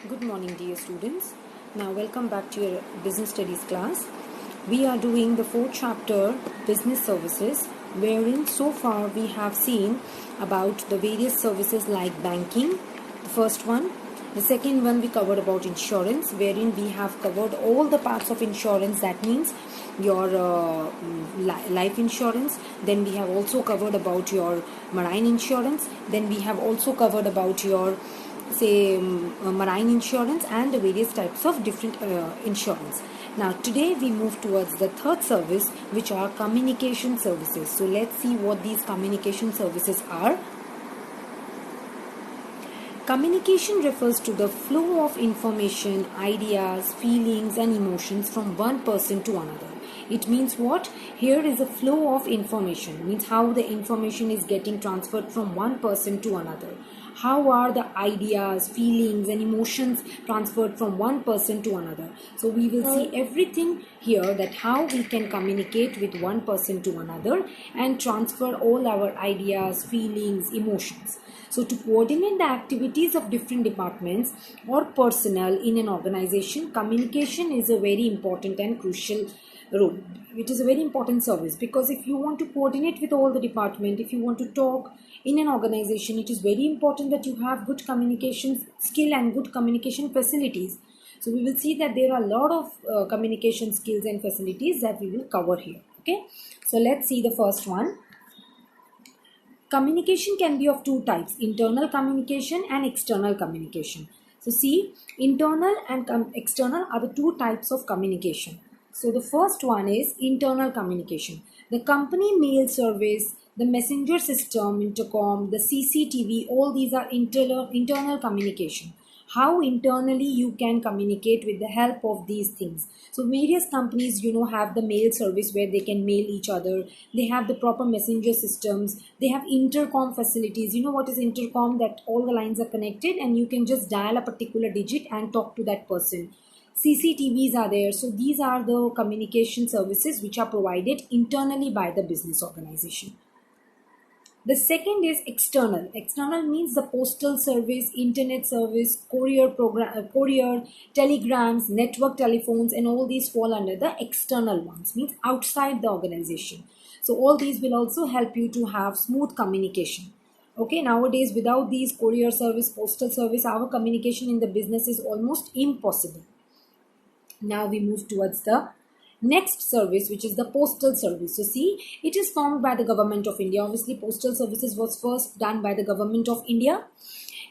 Good morning, dear students. Now, welcome back to your business studies class. We are doing the fourth chapter, business services, wherein so far we have seen about the various services like banking, the first one. The second one we covered about insurance, wherein we have covered all the parts of insurance. That means your life insurance. Then we have also covered about your marine insurance. Then we have also covered about your marine insurance and the various types of different insurance. Now today we move towards the third service, which are communication services. So let's see what these communication services are. Communication refers to the flow of information, ideas, feelings and emotions from one person to another. It means what? Here is a flow of information. It means how the information is getting transferred from one person to another. How are the ideas, feelings and emotions transferred from one person to another. So we will see everything here, that how we can communicate with one person to another and transfer all our ideas, feelings, emotions. So to coordinate the activities of different departments or personnel in an organization, communication is a very important and crucial role. It is a very important service, because if you want to coordinate with all the department, if you want to talk in an organization, it is very important that you have good communication skill and good communication facilities. So we will see that there are a lot of communication skills and facilities that we will cover here. Okay, so let's see the first one. Communication can be of two types, internal communication and external communication. So see, internal and external are the two types of communication. So the first one is internal communication. The company mail service, the messenger system, intercom, the CCTV, all these are internal communication. How internally you can communicate with the help of these things. So various companies, have the mail service where they can mail each other. They have the proper messenger systems. They have intercom facilities. You know what is intercom? That all the lines are connected and you can just dial a particular digit and talk to that person. CCTVs are there. So these are the communication services which are provided internally by the business organization. The second is external. External means the postal service, internet service, courier, telegrams, network telephones, and all these fall under the external ones, means outside the organization. So all these will also help you to have smooth communication. Okay, nowadays without these courier service, postal service, our communication in the business is almost impossible. Now we move towards the next service, which is the postal service. So see, it is formed by the government of India. Obviously, postal services was first done by the government of India.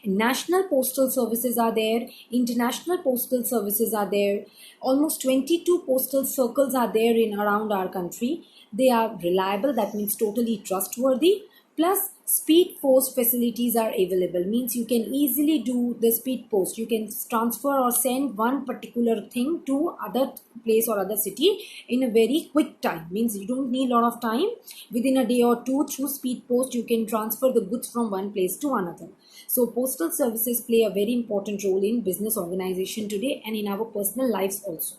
National postal services are there. International postal services are there. Almost 22 postal circles are there in around our country. They are reliable. That means totally trustworthy. Plus, speed post facilities are available, means you can easily do the speed post. You can transfer or send one particular thing to other place or other city in a very quick time, means you don't need a lot of time. Within a day or two, through speed post, you can transfer the goods from one place to another. So postal services play a very important role in business organization today and in our personal lives also.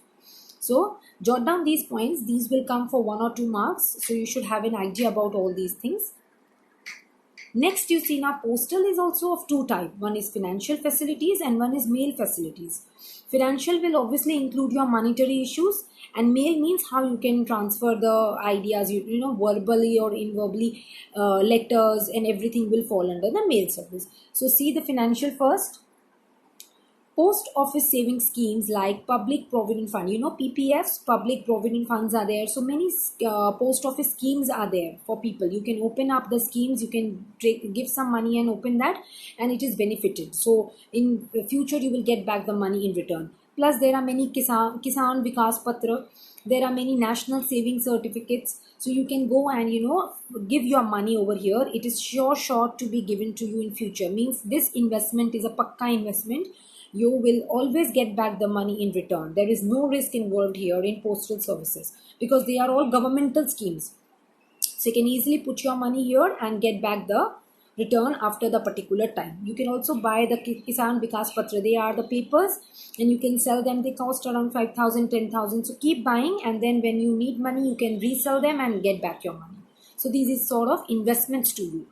So jot down these points. These will come for 1 or 2 marks, so you should have an idea about all these things. Next, you see now postal is also of two types. One is financial facilities and one is mail facilities. Financial will obviously include your monetary issues, and mail means how you can transfer the ideas, verbally or inverbally, letters and everything will fall under the mail service. So see the financial first. Post office saving schemes like public provident fund, PPFs, public provident funds are there. So many post office schemes are there for people. You can open up the schemes, you can give some money and open that, and it is benefited. So in the future you will get back the money in return. Plus there are many Kisan Vikas Patra. There are many national saving certificates. So you can go and give your money over here. It is sure to be given to you in future. Means this investment is a pakka investment. You will always get back the money in return. There is no risk involved here in postal services, because they are all governmental schemes. So you can easily put your money here and get back the return after the particular time. You can also buy the Kisan Vikas Patra. They are the papers and you can sell them. They cost around 5,000, 10,000. So keep buying, and then when you need money, you can resell them and get back your money. So this is sort of investments to you.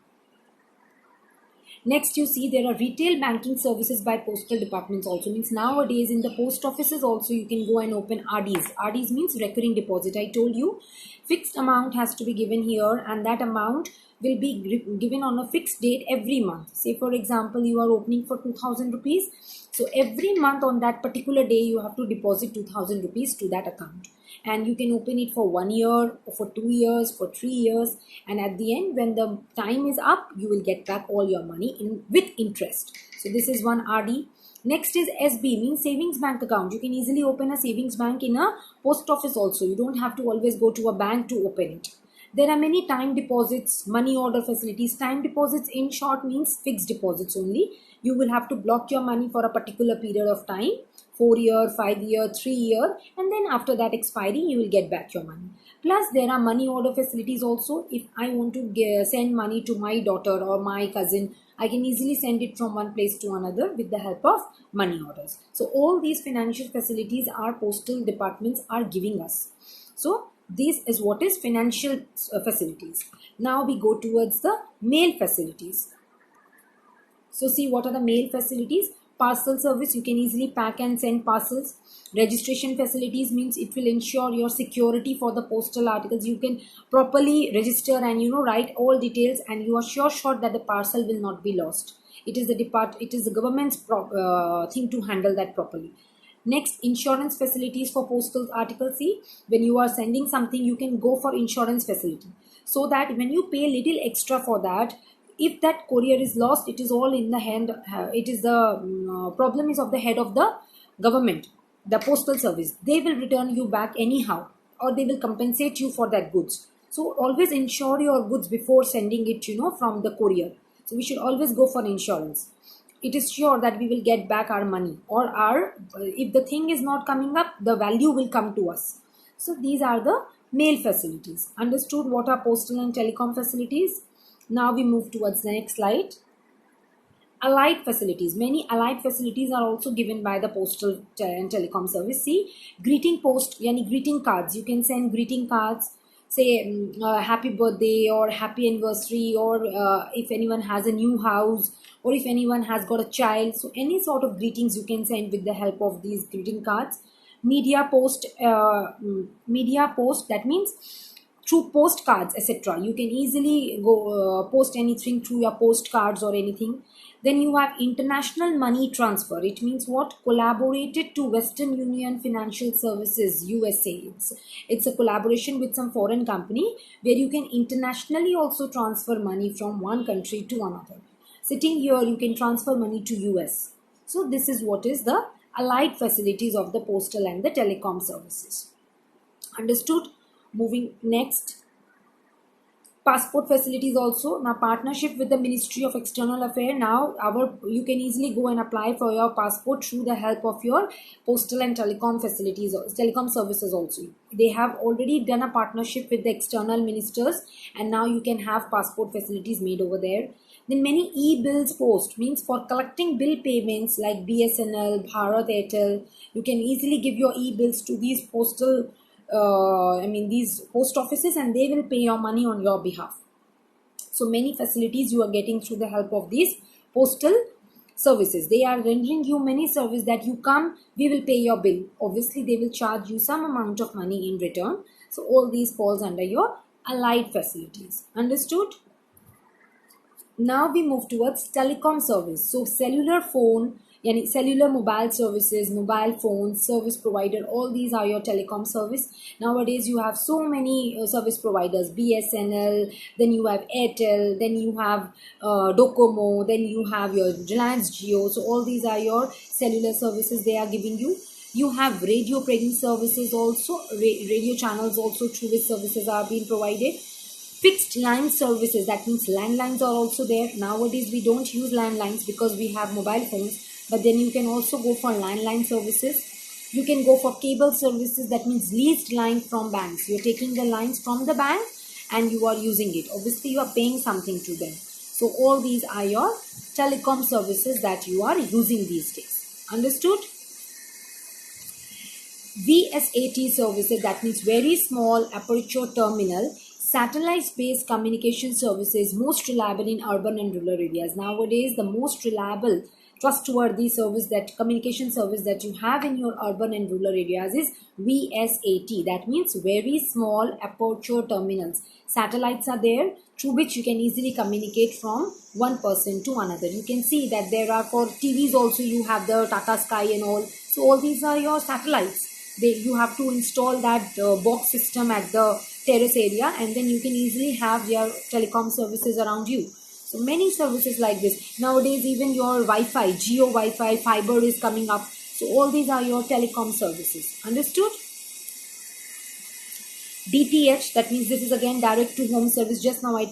Next, you see there are retail banking services by postal departments also. Means nowadays in the post offices also you can go and open RDs. RDs means recurring deposit. I told you fixed amount has to be given here, and that amount will be given on a fixed date every month. Say for example, you are opening for 2000 rupees. So every month on that particular day you have to deposit 2000 rupees to that account. And you can open it for 1 year, for 2 years, for 3 years, and at the end when the time is up you will get back all your money with interest. So this is one RD. Next is SB, means savings bank account. You can easily open a savings bank in a post office also. You don't have to always go to a bank to open it. There are many time deposits, money order facilities. Time deposits in short means fixed deposits only. You will have to block your money for a particular period of time, 4 year, 5 year, 3 year, and then after that expiry you will get back your money. Plus there are money order facilities also. If I want to send money to my daughter or my cousin, I can easily send it from one place to another with the help of money orders. So all these financial facilities our postal departments are giving us. So this is what is financial facilities. Now we go towards the mail facilities. So see what are the mail facilities. Parcel service, you can easily pack and send parcels. Registration facilities means it will ensure your security for the postal articles. You can properly register and write all details, and you are sure that the parcel will not be lost. It is the government's thing to handle that properly. Next, insurance facilities for postal articles. See, when you are sending something, you can go for insurance facility, so that when you pay little extra for that, if that courier is lost, it is all in the hand. It is the problem is of the head of the government, the postal service. They will return you back anyhow, or they will compensate you for that goods. So always insure your goods before sending it, from the courier. So we should always go for insurance. It is sure that we will get back our money, or if the thing is not coming up, the value will come to us. So these are the mail facilities. Understood what are postal and telecom facilities? Now we move towards the next slide. Allied facilities. Many allied facilities are also given by the postal and telecom service. See, greeting post, yani greeting cards. You can send greeting cards, say happy birthday or happy anniversary, or if anyone has a new house, or if anyone has got a child. So any sort of greetings you can send with the help of these greeting cards. Media post, that means through postcards, etc. You can easily go post anything through your postcards or anything. Then you have international money transfer. It means what? Collaborated to Western Union Financial Services, USA. It's a collaboration with some foreign company where you can internationally also transfer money from one country to another. Sitting here, you can transfer money to US. So this is what is the allied facilities of the postal and the telecom services. Understood? Moving next. Passport facilities also. Now partnership with the Ministry of External Affairs. Now you can easily go and apply for your passport through the help of your postal and telecom facilities, telecom services also. They have already done a partnership with the external ministers, and now you can have passport facilities made over there. Then many e-bills post, means for collecting bill payments like BSNL, Bharat Airtel. You can easily give your e-bills to these postal these post offices, and they will pay your money on your behalf. So many facilities you are getting through the help of these postal services. They are rendering you many services that you come, we will pay your bill. Obviously, they will charge you some amount of money in return. So all these falls under your allied facilities. Understood? Now we move towards telecom service. So cellular phone, cellular mobile services, mobile phones, service provider, all these are your telecom service. Nowadays you have so many service providers, BSNL, then you have Airtel, then you have Docomo, then you have your Reliance Jio. So all these are your cellular services they are giving you. You have radio presence services also, radio channels also through which services are being provided. Fixed line services, that means landlines are also there. Nowadays we don't use landlines because we have mobile phones. But then you can also go for landline services. You can go for cable services, that means leased line from banks. You're taking the lines from the bank and you are using it. Obviously, you are paying something to them. So all these are your telecom services that you are using these days. Understood? VSAT services, that means very small aperture terminal Satellite-based communication services most reliable in urban and rural areas. Nowadays, the most reliable, trustworthy service, that communication service that you have in your urban and rural areas, is VSAT. That means very small aperture terminals. Satellites are there through which you can easily communicate from one person to another. You can see that there are, for TVs also, you have the Tata Sky and all. So all these are your satellites. You have to install that box system at the terrace area, and then you can easily have your telecom services around you. So many services like this. Nowadays, even your Wi-Fi, Geo Wi-Fi, fiber is coming up. So all these are your telecom services. Understood? DTH, that means this is again direct to home service. Just now I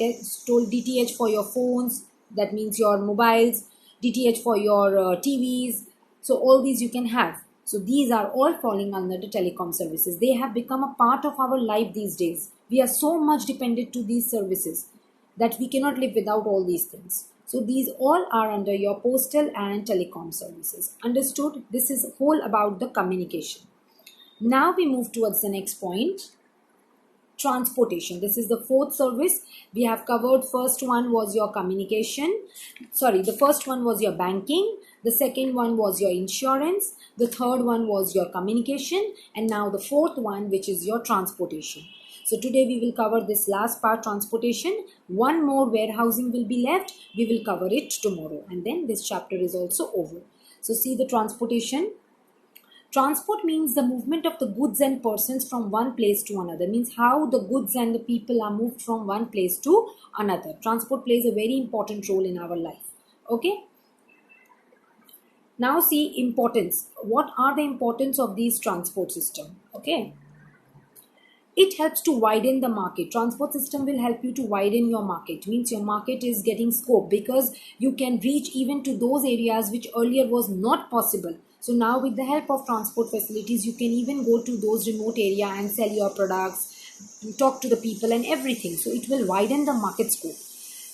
told DTH for your phones, that means your mobiles, DTH for your TVs. So all these you can have. So these are all falling under the telecom services. They have become a part of our life these days. We are so much dependent to these services that we cannot live without all these things. So these all are under your postal and telecom services. Understood? This is whole about the communication. Now we move towards the next point. Transportation. This is the fourth service. We have covered, first one was your communication. Sorry, the first one was your banking. The second one was your insurance. The third one was your communication. And now the fourth one, which is your transportation. So today we will cover this last part, transportation. One more, warehousing, will be left. We will cover it tomorrow. And then this chapter is also over. So see the transportation. Transport means the movement of the goods and persons from one place to another. Means how the goods and the people are moved from one place to another. Transport plays a very important role in our life. Okay. Now see importance. What are the importance of these transport system? Okay. It helps to widen the market. Transport system will help you to widen your market. Means your market is getting scope because you can reach even to those areas which earlier was not possible. So now with the help of transport facilities, you can even go to those remote area and sell your products, talk to the people and everything. So it will widen the market scope.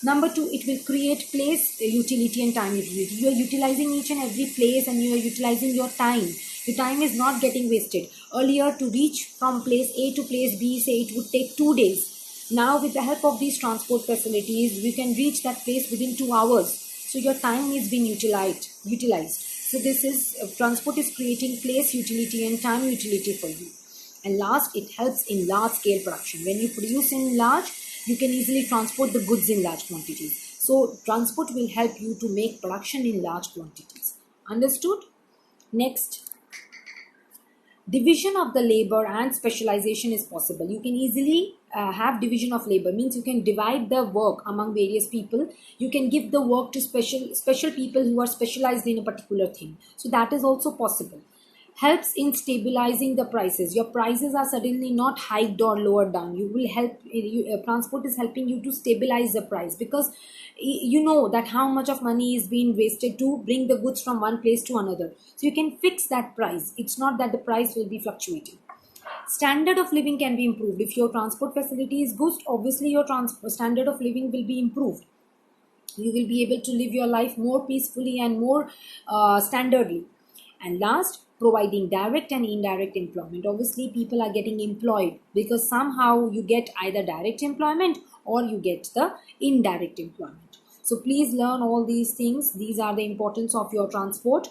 Number two, it will create place utility and time utility. You are utilizing each and every place and you are utilizing your time. The time is not getting wasted. Earlier, to reach from place A to place B, say it would take 2 days. Now with the help of these transport facilities, we can reach that place within 2 hours. So your time is being utilized. So this is, transport is creating place utility and time utility for you. And last, it helps in large scale production. When you produce in large, you can easily transport the goods in large quantities. So transport will help you to make production in large quantities. Understood? Next. Division of the labor and specialization is possible. You can easily have division of labor. Means you can divide the work among various people. You can give the work to special people who are specialized in a particular thing. So that is also possible. Helps in stabilizing the prices. Your prices are suddenly not hiked or lowered down. You will help. Transport is helping you to stabilize the price because you know that how much of money is being wasted to bring the goods from one place to another. So you can fix that price. It's not that the price will be fluctuating. Standard of living can be improved. If your transport facility is good, obviously your standard of living will be improved. You will be able to live your life more peacefully and more standardly. And last, providing direct and indirect employment. Obviously, people are getting employed because somehow you get either direct employment or you get the indirect employment. So please learn all these things. These are the importance of your transport.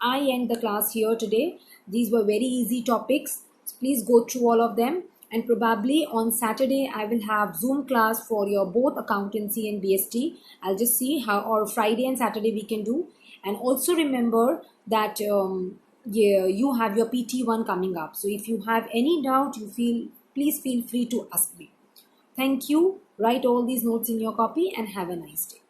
I end the class here today. These were very easy topics. So please go through all of them. And probably on Saturday, I will have Zoom class for your both accountancy and BST. I'll just see how, or Friday and Saturday we can do. And also remember that you have your PT1 coming up. So if you have any doubt, please feel free to ask me. Thank you. Write all these notes in your copy and have a nice day.